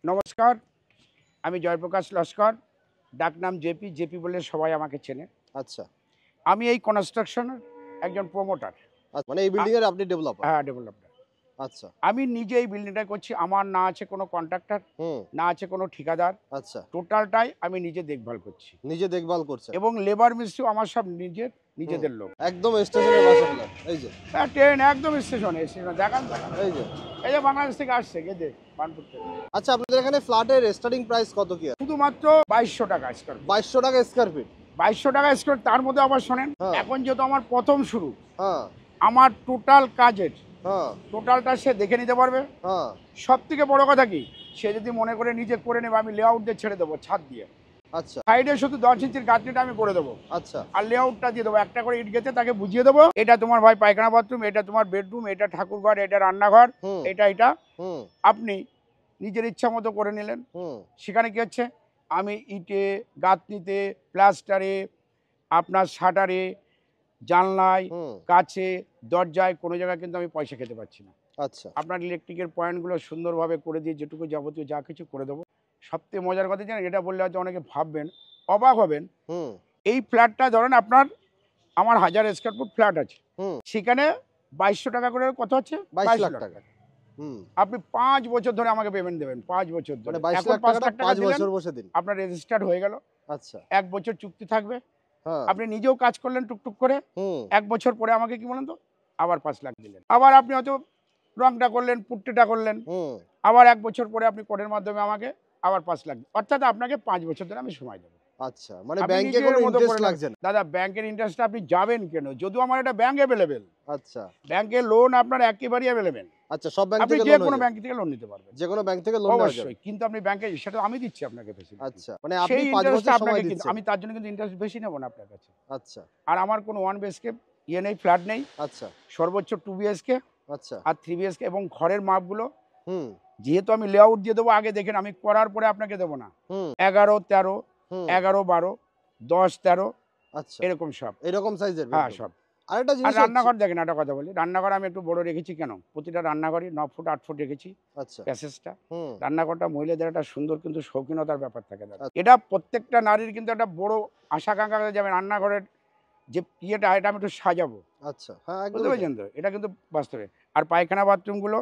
নমস্কার, আমি জয়প্রকাশ লস্কর, ডাকনাম জেপি। জেপি বলে সবাই আমাকে চেনে। আচ্ছা, আমি এই কনস্ট্রাকশনের একজন প্রমোটার। মানে এই বিল্ডিং এর আপনি ডেভেলপার? হ্যাঁ, ডেভেলপার। আচ্ছা। আমি নিজে এই বিল্ডিংটা করছি। আমার না আছে কোনো কন্ট্রাক্টর, হুম। না আছে কোনো ঠিকাদার। আচ্ছা, টোটালটাই আমি নিজে দেখভাল করছি নিজে দেখভাল করছেন? এবং লেবার মিস্ত্রিও আমার সব হুম। নিজেদের লোক। একদম স্টেশনের পাশে ফ্ল্যাট। এই যে, হ্যাঁ, ট্রেন একদম স্টেশনে দেখান। এই যে। এই যে বাংলাদেশ থেকে আসছে গেদে বানপুর থেকে। আচ্ছা, আপনাদের এখানে ফ্ল্যাটের স্টার্টিং প্রাইস কত কি আছে? শুধুমাত্র 2200 টাকা স্কোয়ার। 2200 টাকা স্কয়ার ফিট? 2200 টাকা স্কোয়ার। তার মধ্যে আবার শোনেন, হ্যাঁ। এখন যেহেতু আমার প্রথম শুরু, হ্যাঁ, আমার টোটাল কাজের হ্যাঁ, টোটালটা সে দেখে নিতে পারবে। হ্যাঁ। সব থেকে বড় কথা কি, সে যদি মনে করে নিজে করে নেবে, আমি লেআউট দিয়ে ছেড়ে দেবো ছাদ দিয়ে। আচ্ছা, সাইডে শুধু 10 ইঞ্চির গাঁথনিটা আমি করে দেবো, আচ্ছা। আর লেআউটটা দিয়ে দেবো। একটা করে ইট গেঁথে তাকে বুঝিয়ে দেবো, এটা তোমার ভাই পায়খানা বাথরুম, এটা তোমার বেডরুম, এটা ঠাকুরঘর, এটা রান্নাঘর, হুম, এটা হুম, আপনি নিজের ইচ্ছা মতো করে নিলেন। হুম, সেখানে কি হচ্ছে, আমি ইটে, গাঁথনিতে, প্লাস্টারে, আপনার শাটারে, জানলায়, হুম। কাছে, দরজায় কোনো জায়গায় কিন্তু আমি পয়সা খেতে পারছি না। আচ্ছা। আপনার ইলেকট্রিকের পয়েন্টগুলো সুন্দরভাবে করে দিয়ে যেটুকু যাবতীয় যা কিছু করে দেবো। সবথেকে মজার কথা জানেন, এটা বললে হয়তো অনেকে ভাববেন, অবাক হবেন। হুম, এই ফ্ল্যাটটা ধরেন আপনার, আমার 1000 স্কোয়ার ফুট ফ্ল্যাট আছে, হুম। সেখানে 2200 টাকা করে কত হচ্ছে? 22 লাখ 22 লাখ টাকা। টাকা। হুম। আপনি 5 বছর ধরে আমাকে পেমেন্ট দেবেন, 5 বছর ধরে। মানে 22 এখন লাখ 5 টাকাটা লাখ টাকা 5 দিলেন, বছর বসে দিন। আপনার রেজিস্টার্ড হয়ে গেল। আচ্ছা। 1 বছর চুক্তি থাকবে। হ্যাঁ। আপনি নিজেও কাজ করলেন টুকটুক করে। হুম, 1 বছর পরে আমাকে কি বলেন তো, আবার 5 লাখ দিলেন। আবার আপনি হয়তো রংটা করলেন, পুট্টিটা করলেন, হুম। আবার 1 বছর পরে আপনি কোডের মাধ্যমে আমাকে আবার 5 লাখ। অর্থাৎ আপনাকে 5 বছর ধরে আমি সময় দেবো। আচ্ছা, মানে আপনি ব্যাংকে নিজের কোনো মতো ইন্টারেস্ট করে নেবেন। লাগছে না? দাদা, ব্যাংকের ইন্টারেস্টে আপনি যাবেন কেন? যদিও আমার এটা ব্যাংক অ্যাভেলেবেল। আচ্ছা, ব্যাংকের লোন আপনার একেবারেই অ্যাভেলেবেল। আচ্ছা। সব ব্যাংক আপনি থেকে যে লোন হয়ে কোনো যাবে? ব্যাংক থেকে লোন নিতে পারবেন। যেকোনো ব্যাংক থেকে লোন নেওয়া যাবে? অবশ্যই। কিন্তু আপনি ব্যাংকে, সেটা আমি দিচ্ছি আপনাকে ফেসিলিটি। আচ্ছা, মানে আপনি সেই 5 ইন্টারেস্টটা বছর আপনাকে, সময় কিন্তু দিচ্ছেন? আমি তার জন্য কিন্তু ইন্টারেস্ট বেশি নেব না আপনার কাছে। আচ্ছা, আর আমার কোনো 1 বিএইচকে নেই, ফ্ল্যাট নেই। আচ্ছা, সর্বোচ্চ 2 বিএইচকে আচ্ছা। আর 3 বিএইচকে। এবং ঘরের মাপগুলো হুম, যেহেতু আমি লেআউট দিয়ে দেবো, আগে দেখেন, আমি করার পরে আপনাকে দেবো না। হুম, 11, 13, হুম। 11, 12, 10, 13 আচ্ছা, এরকম সব। এরকম সাইজের হ্যাঁ, বেডরুম। সব। আরেকটা আর জিনিস হচ্ছে। রান্নাঘর দেখেন, একটা কথা বলি, রান্নাঘর আমি একটু বড় রেখেছি কেন? প্রতিটা রান্নাঘরই 9 ফুট 8 ফুট রেখেছি আচ্ছা, প্যাসেজটা। হুম, রান্নাঘরটা মহিলাদের একটা সুন্দর কিন্তু শৌখিনতার ব্যাপার থাকে দাদা। আচ্ছা, এটা প্রত্যেকটা নারীর কিন্তু একটা বড় আশা-আকাঙ্ক্ষা, যে আমি রান্নাঘরের যে ইয়েটা, এটা আমি একটু সাজাবো। আচ্ছা। হ্যাঁ, বুঝতে একদমই তাই। পেরেছেন তো? এটা কিন্তু বাস্তবে। আর পায়খানা বাথরুমগুলো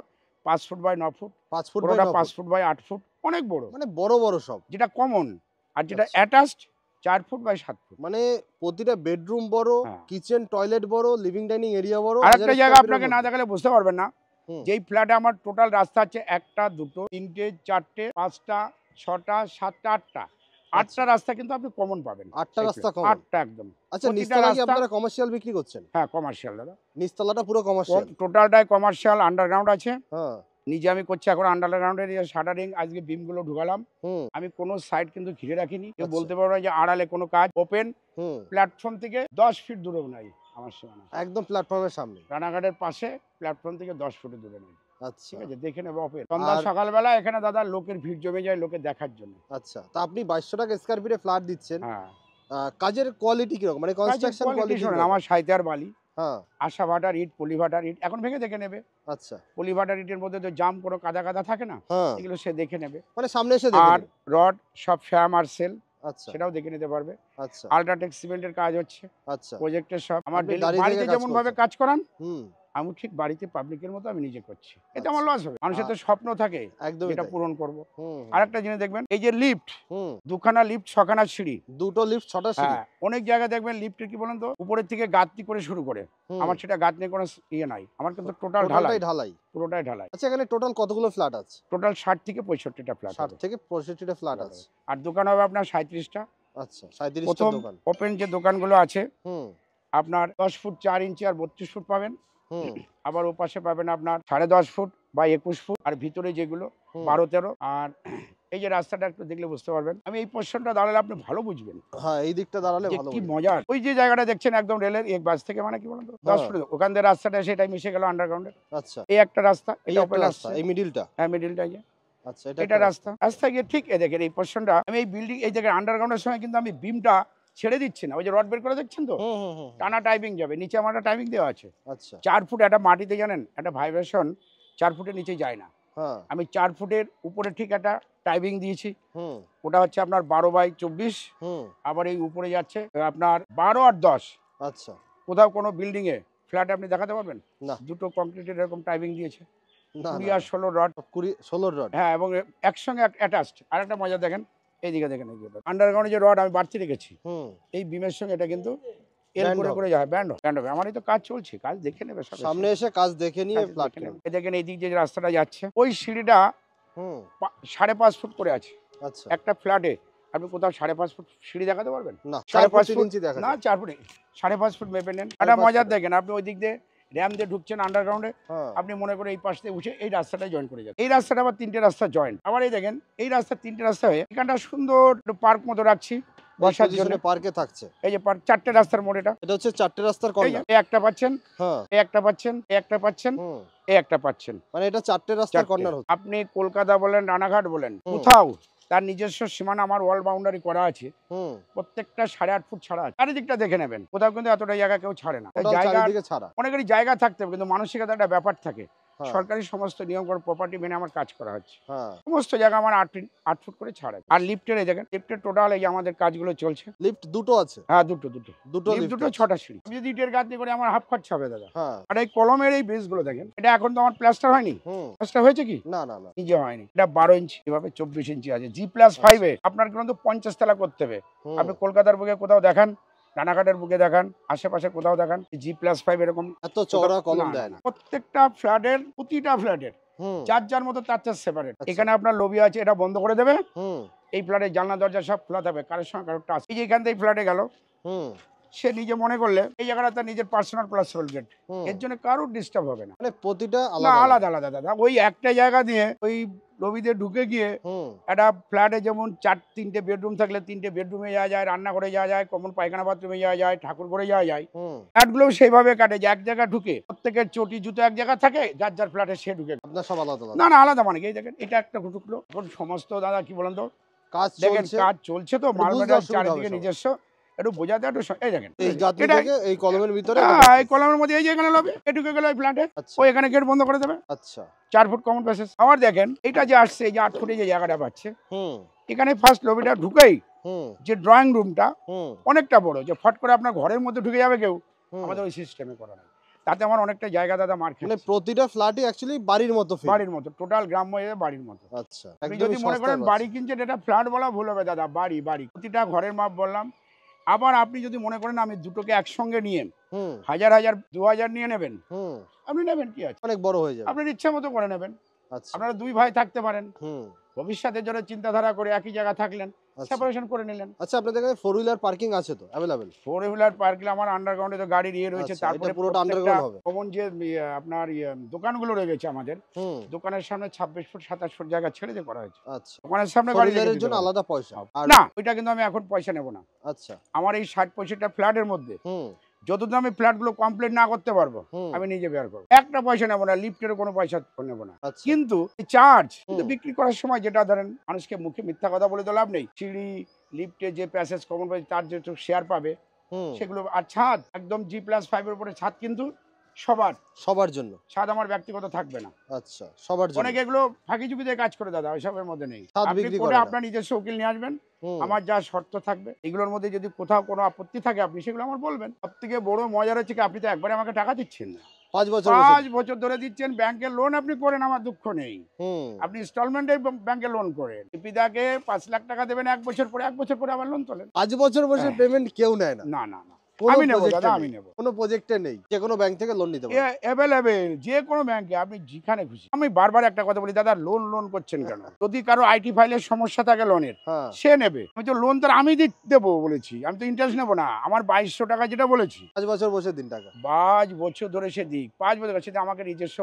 5 foot by 9 foot, 5 foot by কোনোটা 9 5 ফুট। ফুট বাই 8 ফুট, অনেক বড়। মানে বড়, বড় সব। যেটা কমন। আর যেটা আচ্ছা। Attached 4 foot by 7 foot. মানে প্রতিটা বেডরুম বড়, হ্যাঁ। কিচেন, টয়লেট বড়, লিভিং ডাইনিং এরিয়া বড়, 1000 আরেকটা জায়গা স্কয়ার ফিটের আপনাকে না মধ্যে। দেখালে বুঝতে পারবেন না। হুম, যেই ফ্ল্যাটে আমার টোটাল রাস্তা হচ্ছে 1টা, 2টো, 3টে, 4টে, 5টা, 6টা, 7টা, 8টা। আচ্ছা। 8টা রাস্তা কিন্তু আপনি কমন পাবেন। 8 টা সেই রাস্তা ফ্ল্যাটে। কমন। 8টা একদম। আচ্ছা, প্রতিটা নিচতলা কি রাস্তা, আপনারা কমার্শিয়াল বিক্রি করছেন? হ্যাঁ, কমার্শিয়াল দাদা। নিচতলাটা পুরো কমার্শিয়াল? টোটালটাই কমার্শিয়াল, আন্ডারগ্রাউন্ড আছে। হ্যাঁ, নিজে আমি করছি এখন আন্ডারগ্রাউন্ডের শাটারিং, আজকে বিমগুলো ঢুকালাম। হুম, আমি কোনো সাইড কিন্তু ঘিরে রাখিনি। কেউ আচ্ছা, বলতে পারবে না যে আড়ালে কোনো কাজ। ওপেন হুম। প্ল্যাটফর্ম থেকে 10 ফিট দূরেও নাই আমার সীমানা। একদম প্ল্যাটফর্মের সামনে। রানাঘাটের পাশে, প্ল্যাটফর্ম থেকে 10 ফুটের দূরে নেই। আচ্ছা, ঠিক আছে, দেখে নেবে ওপেন। সন্ধ্যা আর সকালবেলা এখানে দাদা লোকের ভিড় জমে যায়, লোকে দেখার জন্য। আচ্ছা। তা আপনি 2200 টাকা স্কয়ার ফিটে ফ্ল্যাট দিচ্ছেন। হ্যাঁ। কাজের কোয়ালিটি কিরকম? মানে কাজের কনস্ট্রাকশন কোয়ালিটি কোয়ালিটি শোনেন, কিরকম? আমার সাইতে বালি, হ্যাঁ, আশা ভাটার ইট, পলি ভাটার ইট, এখন ভেঙে দেখে নেবে। আচ্ছা, পলি ভাটার ইটের মধ্যে তো জাম, কোনো কাদা কাদা থাকে না, হ্যাঁ। এগুলো সে দেখে নেবে। মানে সামনে এসে দেখে আর নিন। রড সব ফ্যাম আর সেল, আচ্ছা, সেটাও দেখে নিতে পারবে। আচ্ছা, আল্ট্রাটেক সিমেন্টের কাজ হচ্ছে, আচ্ছা। প্রজেক্টের সব। আমার আপনি ডেলি দাঁড়িয়ে বাড়িতে থেকে কাজ যেমন ভাবে করছেন। কাজ করান, হুম, আমি ঠিক বাড়িতে পাবলিকের মতো আমি নিজে করছি। এতে আমার আচ্ছা। লস হবে? মানুষের তো স্বপ্ন থাকে, একদমই যেটা তাই। পূরণ করব। হুম, হুম, আরেকটা জিনিস দেখবেন, এই যে লিফট, হুম। 2খানা লিফট, 6খানা সিঁড়ি। 2 টো লিফট, 6 টা সিঁড়ি। হ্যাঁ, অনেক জায়গায় দেখবেন লিফটের কি বলেন তো, উপরের থেকে গাঁথনি করে শুরু করে। হুম। আমার সেটা গাঁথনি কোনো ইয়ে নাই, আমার কিন্তু টোটাল ঢালাই, টোটালটাই ঢালাই। পুরোটাই ঢালাই। আচ্ছা, এখানে টোটাল কতগুলো ফ্ল্যাট আছে? টোটাল 60 থেকে 65টা ফ্ল্যাট 60 হবে। থেকে 65 টা ফ্ল্যাট আছে। আর দোকান হবে আপনার 37টা। আচ্ছা, 37 টা প্রথম দোকান। ওপেন যে দোকানগুলো আছে, হুম, আপনার 10 ফুট 4 ইঞ্চি আর 32 ফুট পাবেন। হুম, আবার ওপাশে পাবেন আপনার 10.5 ফুট বা 21 ফুট। আর ভিতরে যেগুলো হুম। 12-13। আর এই যে রাস্তাটা একটু দেখলে বুঝতে পারবেন, আমি এই পোর্শনটা দাঁড়ালে আপনি ভালো বুঝবেন হ্যাঁ, এই দিকটা দাঁড়ালে যে ভালো কি বুঝবেন। মজার। ওই যে জায়গাটা দেখছেন একদম রেলের এক বাস থেকে, মানে কি বলুন তো, 10 হ্যাঁ। ফুট ওখান দিয়ে রাস্তাটা সেটাই মিশে গেল আন্ডারগ্রাউন্ডে। আচ্ছা, এই একটা রাস্তা, এই এটা একটা ওপেন রাস্তা, আসছে। এই মিডলটা। হ্যাঁ, মিডিলটা যে আচ্ছা, এটা এটা একটা রাস্তা। রাস্তা গিয়ে ঠিক এ দেখেন এই পোর্শনটা, আমি এই বিল্ডিং, এই জায়গায় আন্ডারগ্রাউন্ডের সময় কিন্তু আমি বিমটা ছেড়ে দিচ্ছি না। ওই যে রড বের করে দেখছেন তো, হুম, হুম, হুম, হুম। টানা টাইমিং যাবে। নিচে আমার একটা টাইমিং দেওয়া আছে। আচ্ছা, 4 ফুট একটা মাটিতে, জানেন একটা ভাইব্রেশন 4 ফুটের নিচে যায় না। হ্যাঁ। আমি 4 ফুটের উপরে ঠিক একটা টাইপিং দিয়েছি। হুম। ওটা হচ্ছে আপনার 12/24। হুম। আবার এই উপরে যাচ্ছে আপনার 12 আর 10। আচ্ছা। কোথাও কোনো বিল্ডিং এ ফ্ল্যাটে আপনি দেখাতে পারবেন? না। দুটো কংক্রিটের এরকম টাইপিং দিয়েছে। না, 20 না, আর না। 16 রড। 16 রড। হ্যাঁ, এবং একসঙ্গে অ্যাটাচড। আরেকটা মজা দেখেন, এইদিকে দেখেন আন্ডারগ্রাউন্ডে যে রড আমি বাড়তি রেখেছি, হুম। এই বিমের সঙ্গে এটা কিন্তু এর ব্যান্ড করে হবে। করে যায়, ব্যান্ড হবে। আমার এই তো কাজ চলছে, কাজ দেখে নেবে সব এসে। সামনে এসে কাজ দেখে নিয়ে কাজ ফ্ল্যাট দেখে কিনবে। নেবে। এই দেখেন এইদিক যে রাস্তাটা যাচ্ছে, ওই সিঁড়িটা হুম। 5.5 ফুট করে আছে। আচ্ছা। একটা ফ্ল্যাটে আপনি কোথাও 5.5 ফুট সিঁড়ি দেখাতে পারবেন? না, 4 5.5 ফুট 3 ফুট ইঞ্চি দেখা না, যায়। 4 ফুট 5.5 ফুট মেপে নেন। একটা 5.5 মজার ফুট। দেখেন, আপনি ওই দিক দিয়ে র্যাম দিয়ে ঢুকছেন আন্ডারগ্রাউন্ডে, হ্যাঁ। আপনি মনে করে এই পাশ দিয়ে উঠে এই রাস্তাটা জয়েন করে যাবেন। এই রাস্তাটা আবার 3টে রাস্তা জয়েন্ট। আবার এই দেখেন এই রাস্তা 3টে রাস্তা হয়ে এখানটা সুন্দর একটু পার্ক মতো রাখছি বসার জন্য। পজিশনে পার্কে থাকছে। এই যে পার্ক, 4টে রাস্তার মোড় এটা। এটা হচ্ছে 4টে রাস্তার এই যে কর্নার। এই একটা পাচ্ছেন, হ্যাঁ। এই একটা পাচ্ছেন, এই একটা পাচ্ছেন, হুম। এই একটা পাচ্ছেন। মানে এটা 4টে রাস্তার 4টে। কর্নার হচ্ছে। আপনি কলকাতা বলেন, রানাঘাট বলেন, হুম। কোথাও তার নিজস্ব সীমানা আমার ওয়াল বাউন্ডারি করা আছে। হুম। প্রত্যেকটা 8.5 ফুট ছাড়া আছে। চারিদিকটা দেখে নেবেন, কোথাও কিন্তু এতটা জায়গা কেউ ছাড়ে না। টোটাল জায়গা চারিদিকে ছাড়া। অনেকেরই জায়গা থাকতে হবে, কিন্তু মানসিকতা একটা ব্যাপার থাকে। হ্যাঁ। সরকারি সমস্ত নিয়ম করে প্রপার্টি মেনে আমার কাজ করা হচ্ছে। হ্যাঁ। সমস্ত জায়গা আমার 8 ফুট করে ছাড় আছে। আর লিফটের এই দেখেন, লিফটের টোটাল এই যে আমাদের কাজগুলো চলছে। লিফট দুটো আছে। হ্যাঁ, দুটো দুটো লিফট, লিফট দুটো আছে। 6টা সিঁড়ি। আমি যদি ইটের গাঁথনি করে আমার হাফ খরচা হবে দাদা। হ্যাঁ। আর এই কলমের এই বেসগুলো দেখেন, এটা এখন তো আমার প্লাস্টার হয়নি। হুম। প্লাস্টার হয়েছে কি? না, না, না। নিজে হয়নি। এটা 12 ইঞ্চি, এভাবে 24 ইঞ্চি আছে। G+5 এ আপনার কিন্তু 50 তলা করতে হবে। হুম। আপনি কলকাতার বুকে কোথাও দেখান, রানাঘাটের বুকে দেখান, আশেপাশে কোথাও দেখান, G+5 এরকম এত চওড়া কোথাও- কলম না, দেয় না, না। না। প্রত্যেকটা ফ্ল্যাটের, প্রতিটা ফ্ল্যাটের হুম। যার মতো তার সেপারেট। আচ্ছা। এখানে আপনার লবি আছে, এটা বন্ধ করে দেবে। হুম। এই ফ্ল্যাটের জানলা দরজা সব খোলা থাকবে, কারোর সঙ্গে কারোর টাচ। এই যে এখান থেকে ফ্ল্যাটে গেল, হুম। সে নিজে মনে করলে এই জায়গাটা তার নিজের পার্সোনাল প্লাস গেট, হুম। এর জন্য কারোর ডিস্টার্ব হবে না। মানে প্রতিটা না, আলাদা আলাদা আলাদা দাদা। ওই একটা জায়গা দিয়ে ওই লবিতে ঢুকে গিয়ে হুম। একটা ফ্ল্যাটে যেমন 3টে বেডরুম থাকলে 3টে বেডরুমে যাওয়া যায়, রান্নাঘরে যাওয়া যায়, কমন পায়খানা বাথরুমে যাওয়া যায়, ঠাকুর ঘরে যাওয়া যায়। হুম। ফ্ল্যাটগুলো সেইভাবে কাটে যে এক জায়গা ঢুকে প্রত্যেকের চটি জুতো এক জায়গা থাকে, যার ফ্ল্যাটে সে ঢুকে। আপনার সব আলাদা আলাদা। না, না, আলাদা মানে কি, এই দেখেন এটা একটা ঢুকলো। এখন সমস্ত দাদা কি বলেন তো, কাজ দেখেন চলছে। কাজ চলছে তো, একটু মাল বুঝতে মেটাল অসুবিধা হবে চারিদিকে সবার। নিজস্ব, একটু বোঝাতে একটু এই দেখেন এই গাঁথনি এটা থেকে এই কলমের ভিতরে এই কলমের মধ্যে এই যে এখানে লবি, এ ঢুকে গেল ওই ফ্ল্যাটে, আচ্ছা। ও এখানে গেট বন্ধ করে দেবে। আচ্ছা। 4 ফুট কমন প্যাসেজ। আবার দেখেন এটা যে আসছে, এই যে 8 ফুটে যে জায়গাটা পাচ্ছে, হুম। এখানে ফার্স্ট লবিটা ঢুকেই হুম। যে ড্রয়িং রুমটা হুম। অনেকটা বড়, যে ফট করে আপনার ঘরের মধ্যে ঢুকে যাবে কেউ, হুম। আমাদের ওই সিস্টেমে করা নাই। তাতে আমার অনেকটা জায়গা দাদা মার মানে খাচ্ছে। প্রতিটা ফ্ল্যাটই অ্যাকচুয়ালি বাড়ির মতো ফিল। বাড়ির মতো, টোটাল গ্রাম্য এরিয়া বাড়ির মতো। আচ্ছা। আপনি একদমই যদি মনে করেন সস্তায় বাড়ি পাচ্ছেন। কিনছেন, এটা ফ্ল্যাট বলা ভুল হবে দাদা, বাড়ি বাড়ি। প্রতিটা ঘরের মাপ বললাম। আবার আপনি যদি মনে করেন আমি দুটোকে একসঙ্গে নিয়ে হুম। 1000 2000 নিয়ে নেবেন, হুম। আপনি নেবেন, কি আছে, অনেক বড় হয়ে যাবে। আপনার ইচ্ছা মতো করে নেবেন। আচ্ছা। আপনারা 2 ভাই থাকতে পারেন, হুম। ভবিষ্যতের জন্য চিন্তাধারা করে একই জায়গা থাকলেন, আচ্ছা। সেপারেশন করে নিলেন। আচ্ছা, আপনাদের এখানে 4 হুইলার পার্কিং আছে তো अवेलेबल? 4 হুইলার পার্কিং আমার আন্ডারগ্রাউন্ডে তো গাড়ির ইয়ে রয়েছে। আচ্ছা, তারপরে এটা পুরোটা underground হবে। কমন যে আপনার দোকানগুলো রয়েছে আমাদের, হুম। দোকানের সামনে 26 ফুট 27 ফুট জায়গা ছেড়ে দিয়ে করা হয়েছে। আচ্ছা। দোকানের সামনে 4 গাড়ি রেখে হুইলারের দিতে জন্য পারবেন। আলাদা পয়সা। আর না, ওইটা কিন্তু আমি এখন পয়সা নেব না। আচ্ছা। আমার এই 60-65টা ফ্ল্যাটের মধ্যে হুম। যতদিন আমি ফ্ল্যাটগুলো কমপ্লিট না করতে পারবো, হুম। আমি নিজে বের করবো। একটা পয়সা নেবো না, লিফটের কোনো পয়সা নেব না। আচ্ছা। কিন্তু চার্জ কিন্তু হুম। বিক্রি করার সময়, যেটা ধরেন মানুষকে মুখে মিথ্যা কথা বলে তো লাভ নেই, সিঁড়ি লিফটে যে প্যাসেজ কমন পাবে তার যে শেয়ার পাবে হুম। সেগুলো। আর ছাদ একদম G+5 এর উপরে ছাদ, কিন্তু সবার জন্য। ছাদ আমার ব্যক্তিগত থাকবে না। আচ্ছা, সবার জন্য। অনেকে এগুলো ফাঁকি চুপি দিয়ে কাজ করে দাদা, ওইসবের মধ্যে নেই। ছাদ আপনি বিক্রি করে করে না। আপনার নিজস্ব উকিল নিয়ে আসবেন, হুম। আমার যা শর্ত থাকবে এগুলোর মধ্যে যদি কোথাও কোনো আপত্তি থাকে আপনি সেগুলো আমার বলবেন। সব থেকে বড় মজার হচ্ছে কি, আপনি তো একবারে আমাকে টাকা দিচ্ছেন না, 5 বছর 5 বছর ধরে দিচ্ছেন। ব্যাংকের লোন আপনি করেন, আমার দুঃখ নেই। হুম। আপনি ইনস্টলমেন্টে ব্যাংকে লোন করেন, পিতাকে 5 লাখ টাকা দেবেন 1 বছর পরে, 1 বছর পরে আবার লোন তোলেন। 5 বছর বসে হ্যাঁ। পেমেন্ট কেউ নেয় না। না, না, না, কোনো আমি নেবো প্রজেক্টে দাদা, নেই। আমি নেবো। কোনো প্রজেক্টে নেই। যে কোনো ব্যাংক থেকে লোন নিতে পারবেন। অ্যাভেলেবেল যে কোনো ব্যাংকে, আপনি যেখানে খুশি। আমি বারবার একটা কথা বলি দাদা, লোন করছেন কেন? যদি কারো আইটি ফাইলের সমস্যা থাকে লোনের, হ্যাঁ। সে নেবে। আমি তো লোন তো আমি দেবো বলেছি, আমি তো ইন্টারেস্ট নেবো না। আমার 2200 টাকা যেটা বলেছি, 5 বছর বসে দিন টাকা। 5 বছর ধরে সে দিক, 5 বছর সেটা আমাকে নিজস্ব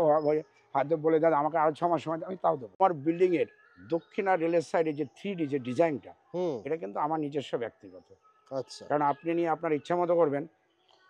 হাতে বলে দাদা আমাকে আরো 6 মাস সময়, আমি তাও দেবো। আমার বিল্ডিং এর দক্ষিণা রেলের সাইডে যে 3D যে ডিজাইনটা, হুম। এটা কিন্তু আমার নিজস্ব ব্যক্তিগত। আচ্ছা। কারণ আপনি নিয়ে আপনার ইচ্ছা মতো করবেন,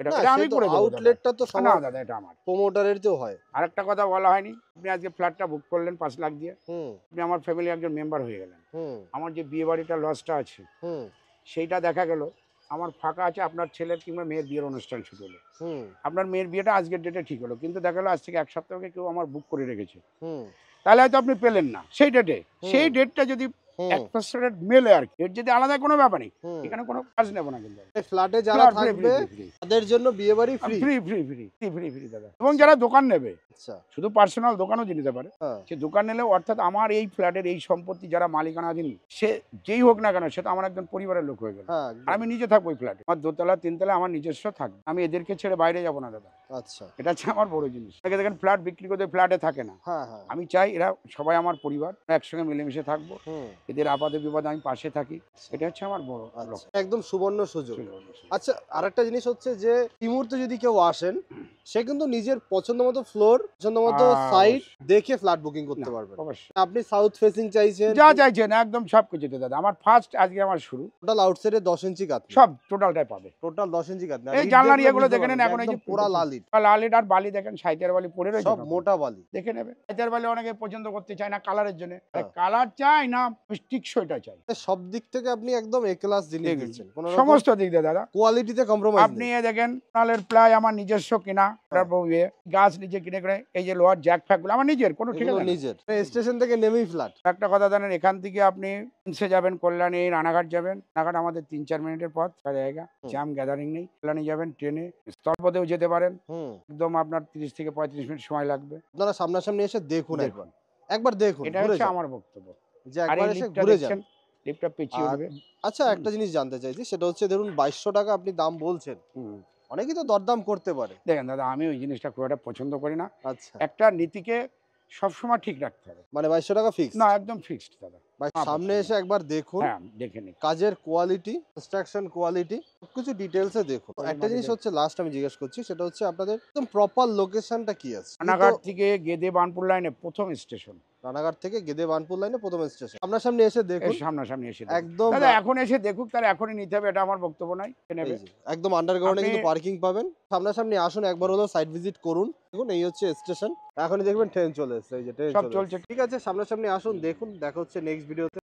এটা না, আমি সে তো করে দেবো। আউটলেটটা তো না সবার দাদা, এটা আমার। প্রমোটারের তো হয়। আরেকটা কথা বলা হয়নি, আপনি আজকে ফ্ল্যাটটা বুক করলেন 5 লাখ দিয়ে, হুম। আপনি আমার ফ্যামিলি একজন মেম্বার হয়ে গেলেন। হুম। আমার যে বিয়ে বাড়িটা লসটা আছে, হুম। সেইটা দেখা গেল আমার ফাঁকা আছে, আপনার ছেলের কিংবা মেয়ের বিয়ের অনুষ্ঠান শুরু হলো, হুম। আপনার মেয়ের বিয়েটা আজকের ডেটে ঠিক হলো, কিন্তু দেখা গেলো আজ থেকে 1 সপ্তাহ আগে কেউ আমার বুক করে রেখেছে। হুম। তাহলে হয়তো আপনি পেলেন না সেই ডেটে। হুম। সেই ডেটটা যদি হুম, অ্যাকসেপ্টেড মেলে আর কি, এর যদি আলাদা কোনো ব্যাপার নেই, হুম। এখানে কোনো কাজ নেবো না কিন্তু। এই ফ্ল্যাটে যারা থাকবে তাদের জন্য বিয়ে বাড়ি free. Free free free free free দাদা। এবং যারা দোকান নেবে, আচ্ছা। শুধু পার্সোনাল দোকানও নিতে পারে। হ্যাঁ। সে দোকান নিলেও, অর্থাৎ আমার এই ফ্ল্যাটের এই সম্পত্তি যারা মালিকানাধীন, সে যেই হোক না কেন, সে তো আমার একজন পরিবারের লোক হয়ে গেল। হ্যাঁ, আর একদম। আমি নিজে থাকবো ওই ফ্ল্যাটে, আমার দোতলা তিনতলা আমার নিজস্ব থাকবে। আমি এদেরকে ছেড়ে বাইরে যাবো না দাদা। আচ্ছা। এটা হচ্ছে আমার বড় জিনিস। অনেকে দেখেন ফ্ল্যাট বিক্রি করতে ফ্ল্যাটে থাকে না। হ্যাঁ, হ্যাঁ। আমি চাই এরা সবাই আমার পরিবার, একসঙ্গে মিলেমিশে থাকবো। হুম। এদের আপদে বিপদে আমি পাশে থাকি। এটা হচ্ছে আমার বড় আচ্ছা, লক্ষ্য। একদম সুবর্ণ সুযোগ। ছিল। আচ্ছা, আরেকটা জিনিস হচ্ছে যে এই মুহূর্তে যদি কেউ আসেন, সে কিন্তু নিজের পছন্দ মতো ফ্লোর, পছন্দ মতো সাইট দেখে ফ্ল্যাট বুকিং করতে পারবেন। অবশ্যই আপনি সাউথ ফেসিং চাইছেন, যা চাইছেন একদম সব কিছুতে দাদা। আমার ফার্স্ট আজকে আমার শুরু, টোটাল আউটসাইডে 10 ইঞ্চি কাঠ, সব টোটালটাই পাবে। টোটাল 10 ইঞ্চি কাঠ। এই জানলার ইয়েগুলো দেখে নেন, এখন এই যে পুরা লালিট, লাল ইট আর বালি দেখেন, সাইতের বালি পড়ে রয়েছে, সব মোটা বালি। দেখে নেবে। সাইতের বালি অনেকে পছন্দ করতে চায় না কালারের জন্য, হ্যাঁ। কালার চাই না টিকসইটা চাই। সব দিক থেকে আপনি একদম এ ক্লাস জিনিস দিচ্ছেন, কোনো সমস্ত দিক দিয়ে দাদা। কোয়ালিটিতে কম্প্রোমাইজ আপনি নেই। এ দেখেন নালের প্লাই আমার নিজস্ব কিনা, তারপর গাছ নিজে কিনে করে, এই যে লোহার জ্যাক ফ্যাক গুলো আমার নিজের, কোনো ঠিক এগুলো আছে নিজের। স্টেশন থেকে নেমেই ফ্ল্যাট। একটা কথা জানেন, এখান থেকে আপনি ইনসে যাবেন, কল্যাণী রানাঘাট যাবেন। রানাঘাট আমাদের 3-4 মিনিটের পথ জায়গা, জ্যাম গ্যাদারিং নেই। কল্যাণী যাবেন ট্রেনে, স্থলপথেও যেতে পারেন, হুম। একদম আপনার 30 থেকে 35 মিনিট সময় লাগবে। আপনারা সামনাসামনি এসে দেখুন, একবার একবার দেখুন, এটা ঘুরে হচ্ছে যান। আমার বক্তব্য। যে আর একবার এই এসে লিফটটা ঘুরে যান। দেখছেন, লিফটটা পেঁচিয়ে আর উঠবে। আচ্ছা, একটা জিনিস জানতে চাইছি, সেটা হচ্ছে ধরুন 2200 টাকা আপনি দাম বলছেন, হুম। অনেকেই তো দরদাম করতে পারে। দেখেন দাদা, আমি ওই জিনিসটা খুব একটা পছন্দ করি না। আচ্ছা, একটা নীতিকে সবসময় ঠিক রাখতে হবে। মানে 2200 টাকা ফিক্স না, একদম ফিক্সড দাদা। সামনে এসে একবার দেখুন, হ্যাঁ, দেখে নিই। কাজের কোয়ালিটি, কনস্ট্রাকশন কোয়ালিটি সবকিছু ডিটেলসে দেখুন। ওই একটা জিনিস মাটিতে- হচ্ছে লাস্ট আমি জিজ্ঞেস করছি, সেটা হচ্ছে আপনাদের একদম প্রপার লোকেশনটা কি আছে? রানাঘাট থেকে গেদে বানপুর লাইনে প্রথম স্টেশন। রানাঘাট থেকে গেদে বানপুর লাইনে প্রথম স্টেশন। আপনার সামনে এসে দেখুন, সামনাসামনি এসে দেখুন। একদম দাদা এখন এসে দেখুক, তার এখনই নিতে হবে, এটা আমার বক্তব্য নাই। নেবে এই যে, একদম আন্ডারগ্রাউন্ডে আপনি- কিন্তু পার্কিং পাবেন। সামনাসামনি আসুন, একবার হলো সাইট ভিজিট করুন। দেখুন, এই হচ্ছে স্টেশন। এখনই দেখবেন ট্রেন চলে এসেছে, এই যে ট্রেন সব চলে চলছে। এসেছে। ঠিক আছে, সামনাসামনি আসুন, দেখুন। দেখা হচ্ছে নেক্সট ভিডিওতে।